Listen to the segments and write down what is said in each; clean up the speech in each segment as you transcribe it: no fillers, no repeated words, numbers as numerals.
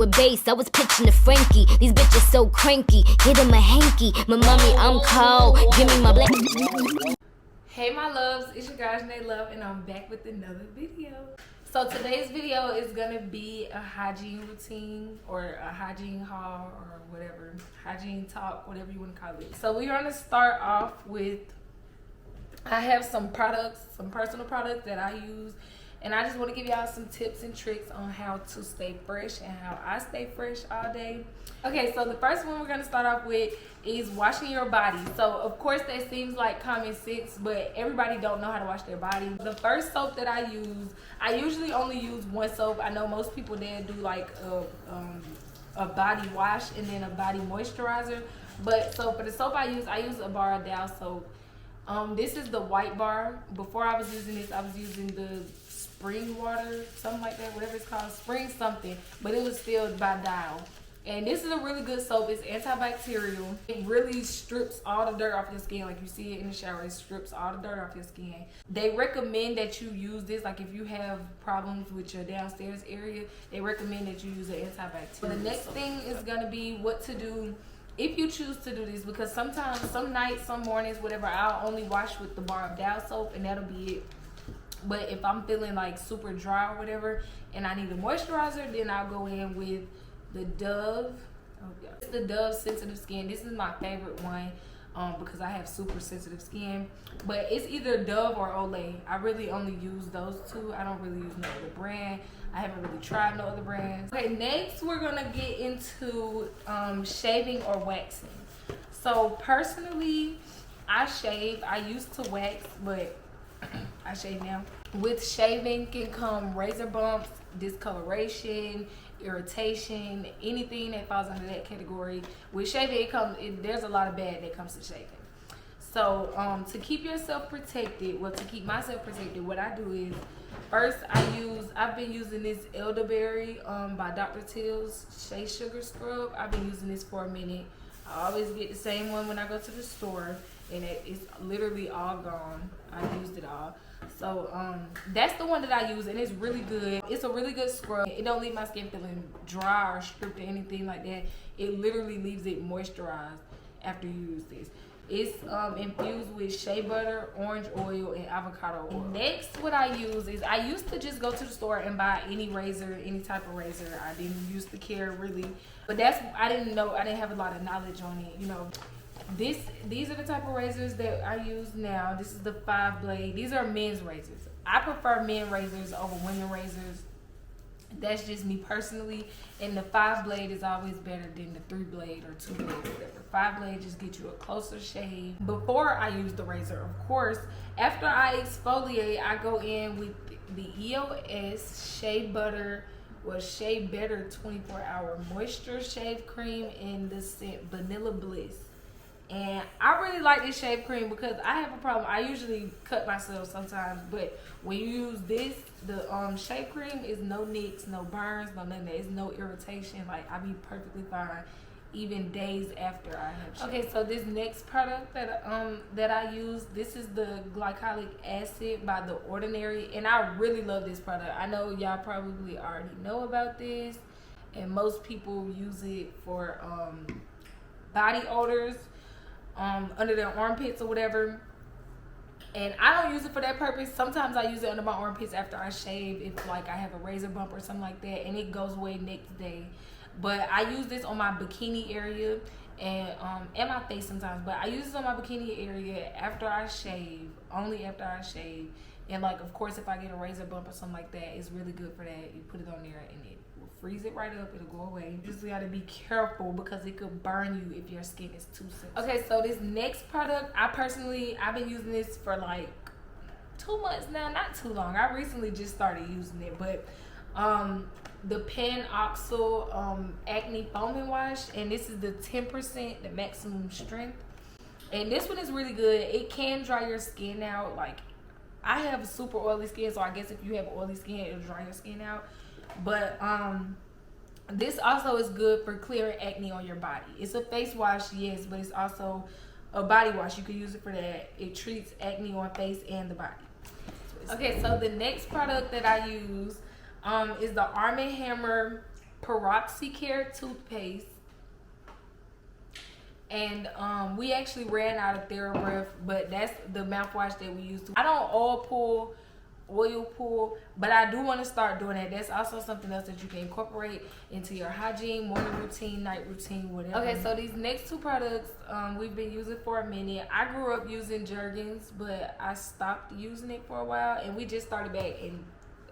With bass, I was pitching to Frankie. These bitches so cranky. Get him a hanky. My mommy, I'm cold. Give me my black. Hey my loves, it's your girl Janae Love, and I'm back with another video. So today's video is gonna be a hygiene routine or a hygiene haul or whatever, hygiene talk, whatever you want to call it. So we're gonna start off with, I have some products, some personal products that I use, and I just want to give y'all some tips and tricks on how to stay fresh and how I stay fresh all day. Okay, so the first one we're going to start off with is washing your body. So of course that seems like common sense, but everybody don't know how to wash their body. The first soap that I usually only use one soap. I know most people there do like a body wash and then a body moisturizer. But so for the soap I use a bar of Dow soap. This is the white bar. Before I was using this, I was using the spring water, something like that, whatever it's called, spring something, but it was still by Dow. And this is a really good soap. It's antibacterial. It really strips all the dirt off your skin. Like you see it in the shower, it strips all the dirt off your skin. They recommend that you use this, like if you have problems with your downstairs area, they recommend that you use an antibacterial. The next thing is gonna be what to do if you choose to do this, because sometimes, some nights, some mornings, whatever, I'll only wash with the bar of Dow soap and that'll be it. But if I'm feeling like super dry or whatever and I need a moisturizer, then I'll go in with the Dove. It's the Dove Sensitive Skin. This is my favorite one because I have super sensitive skin. But it's either Dove or Olay. I really only use those two. I don't really use no other brand. I haven't really tried no other brands. Okay, next we're gonna get into shaving or waxing. So personally, I shave. I used to wax, but I shave now. With shaving can come razor bumps, discoloration, irritation, anything that falls under that category. With shaving, there's a lot of bad that comes to shaving. So to keep yourself protected, to keep myself protected, what I do is, first I've been using this elderberry by Dr. Till's Shea Sugar Scrub. I've been using this for a minute. I always get the same one when I go to the store, and it's literally all gone. I used it all. So that's the one that I use, and it's really good. It's a really good scrub. It don't leave my skin feeling dry or stripped or anything like that. It literally leaves it moisturized after you use this. It's infused with shea butter, orange oil, and avocado oil. Next, what I use is, I used to just go to the store and buy any razor, any type of razor. I didn't used to care really, but I didn't have a lot of knowledge on it, you know. These are the type of razors that I use now. This is the 5-blade. These are men's razors. I prefer men razors over women razors. That's just me personally. And the 5-blade is always better than the 3-blade or 2-blade, whatever. 5-blade just get you a closer shave. Before I use the razor, of course, after I exfoliate, I go in with the EOS Shea Butter or Shea Better 24-hour Moisture Shave Cream in the scent Vanilla Bliss. And I really like this shave cream because I have a problem. I usually cut myself sometimes, but when you use this, the shave cream is no nicks, no burns, no nothing. It's no irritation. Like, I be perfectly fine even days after I have shaved. Okay, so this next product that I use, this is the glycolic acid by The Ordinary, and I really love this product. I know y'all probably already know about this, and most people use it for body odors. Under their armpits or whatever, and I don't use it for that purpose. Sometimes I use it under my armpits after I shave, if like I have a razor bump or something like that, and it goes away next day. But I use this on my bikini area and my face sometimes, but I use this on my bikini area after I shave, only after I shave. And like, of course, if I get a razor bump or something like that, it's really good for that. You put it on there and it will freeze it right up. It'll go away. You just gotta be careful because it could burn you if your skin is too sensitive. Okay, so this next product, I've been using this for like 2 months now, not too long. I recently just started using it, but the Panoxyl Acne Foaming Wash, and this is the 10%, the maximum strength. And this one is really good. It can dry your skin out. Like, I have super oily skin, so I guess if you have oily skin, it'll dry your skin out. But this also is good for clearing acne on your body. It's a face wash, yes, but it's also a body wash. You can use it for that. It treats acne on face and the body. Okay, so the next product that I use is the Arm & Hammer Peroxycare toothpaste. And we actually ran out of TheraBreath, but that's the mouthwash that we use. I don't oil pull, but I do want to start doing that. That's also something else that you can incorporate into your hygiene, morning routine, night routine, whatever. Okay, so these next two products we've been using for a minute. I grew up using Jergens, but I stopped using it for a while, and we just started back. And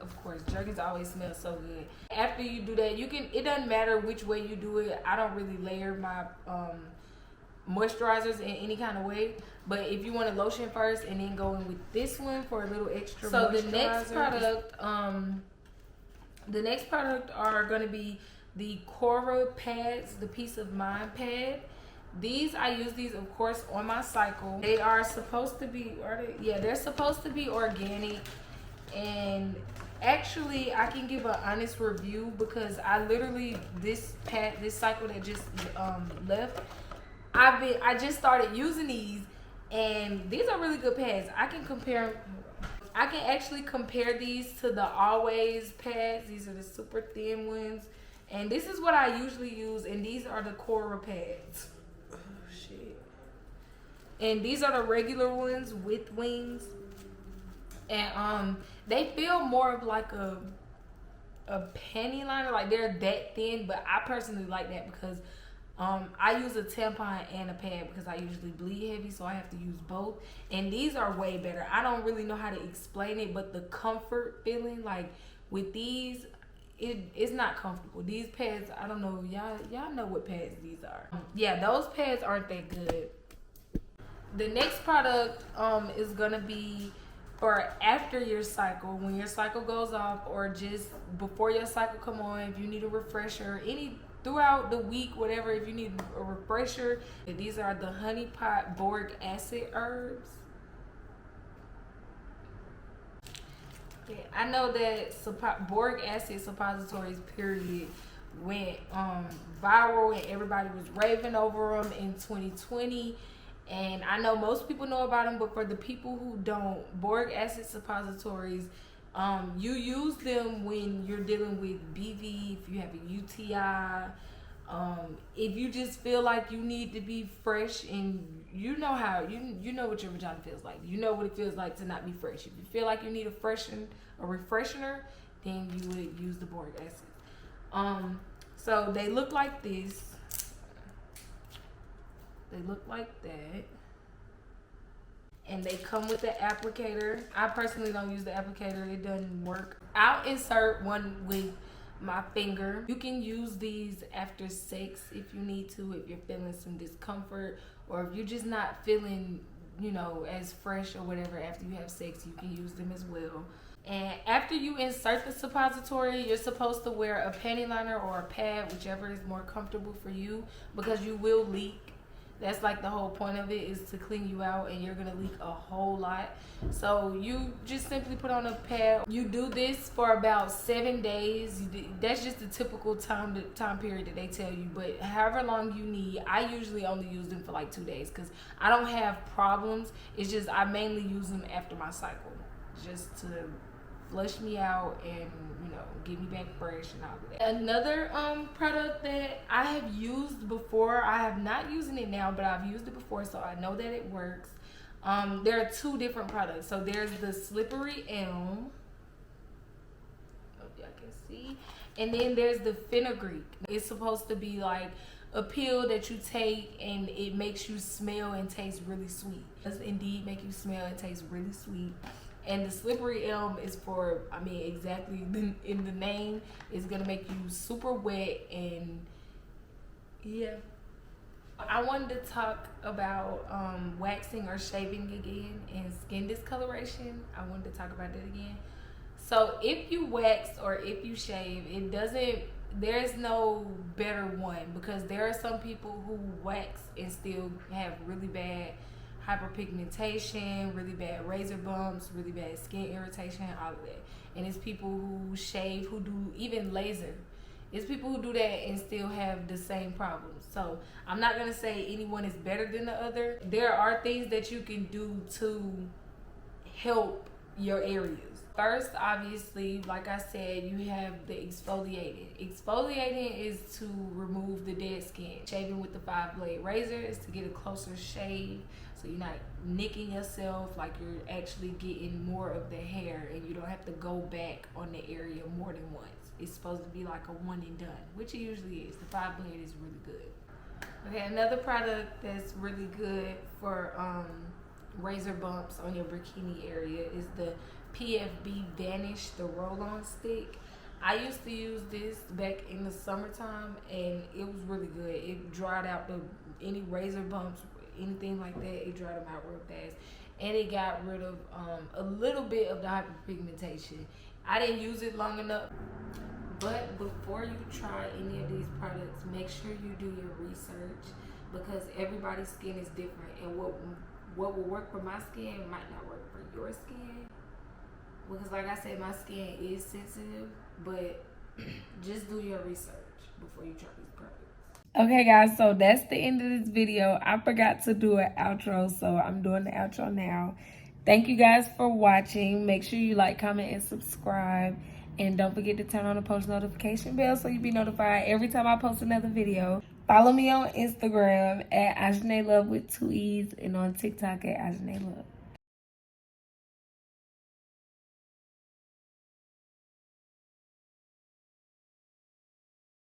of course, Jergens always smells so good. After you do that, it doesn't matter which way you do it. I don't really layer my moisturizers in any kind of way, but if you want a lotion first and then go in with this one for a little extra moisturizer. So the next product are going to be the Cora pads, the Peace of Mind pad. I use these of course on my cycle. They are supposed to be, they're supposed to be organic, and actually I can give an honest review because I literally, this cycle that just left, I just started using these, and these are really good pads. I can actually compare these to the Always pads. These are the super thin ones, and this is what I usually use, and these are the Cora pads. Oh shit. And these are the regular ones with wings, and they feel more of like a panty liner, like they're that thin, but I personally like that because I use a tampon and a pad because I usually bleed heavy, so I have to use both. And these are way better. I don't really know how to explain it, but the comfort feeling, like with these, it's not comfortable. These pads, I don't know, y'all know what pads these are. Yeah, those pads aren't that good. The next product is gonna be for after your cycle, when your cycle goes off, or just before your cycle come on, if you need a refresher, throughout the week, whatever, if you need a refresher. These are the Honey Pot Boric Acid herbs. Yeah, I know that boric acid suppositories period went viral, and everybody was raving over them in 2020. And I know most people know about them, but for the people who don't, boric acid suppositories, you use them when you're dealing with BV, if you have a UTI, if you just feel like you need to be fresh, and you know how, you know what your vagina feels like. You know what it feels like to not be fresh. If you feel like you need a refreshener, then you would use the boric acid. So they look like this. They look like that. And they come with the applicator. I personally don't use the applicator. It doesn't work. I'll insert one with my finger. You can use these after sex if you need to, if you're feeling some discomfort, or if you're just not feeling, as fresh or whatever after you have sex, you can use them as well. And after you insert the suppository, you're supposed to wear a panty liner or a pad, whichever is more comfortable for you, because you will leak. That's like the whole point of it, is to clean you out, and you're gonna leak a whole lot. So you just simply put on a pad. You do this for about 7 days. That's just the typical time period that they tell you, but however long you need. I usually only use them for like 2 days because I don't have problems. It's just I mainly use them after my cycle, just to flush me out and get me back fresh and all of that. Another product that I have used before, I have not using it now, but I've used it before, so I know that it works. There are two different products. So there's the Slippery Elm, hope y'all can see, and then there's the Fenugreek. It's supposed to be like a pill that you take, and it makes you smell and taste really sweet. It does indeed make you smell and taste really sweet. And the Slippery Elm is for, exactly in the name, it's gonna make you super wet. And yeah, I wanted to talk about waxing or shaving again and skin discoloration. I wanted to talk about that again. So if you wax or if you shave, there's no better one, because there are some people who wax and still have really bad hyperpigmentation, really bad razor bumps, really bad skin irritation, all of that. And it's people who shave, who do even laser. It's people who do that and still have the same problems. So I'm not gonna say anyone is better than the other. There are things that you can do to help your areas. First, obviously, like I said, you have the exfoliating. Exfoliating is to remove the dead skin. Shaving with the 5-blade razor is to get a closer shave, so you're not nicking yourself, like you're actually getting more of the hair, and you don't have to go back on the area more than once. It's supposed to be like a one and done, which it usually is. The 5-blade is really good. Okay, another product that's really good for razor bumps on your bikini area is the PFB Vanish, the roll-on stick. I used to use this back in the summertime, and it was really good. It dried out any razor bumps, anything like that. It dried them out real fast, and it got rid of a little bit of the hyperpigmentation. I didn't use it long enough. But before you try any of these products, make sure you do your research, because everybody's skin is different, and what will work for my skin might not work for your skin. Because like I said, my skin is sensitive, but just do your research before you try these products. Okay guys, so that's the end of this video. I forgot to do an outro, so I'm doing the outro now. Thank you guys for watching. Make sure you like, comment, and subscribe. And don't forget to turn on the post notification bell so you'll be notified every time I post another video. Follow me on Instagram at Hygiene Love with 2 E's, and on TikTok at Hygiene Love.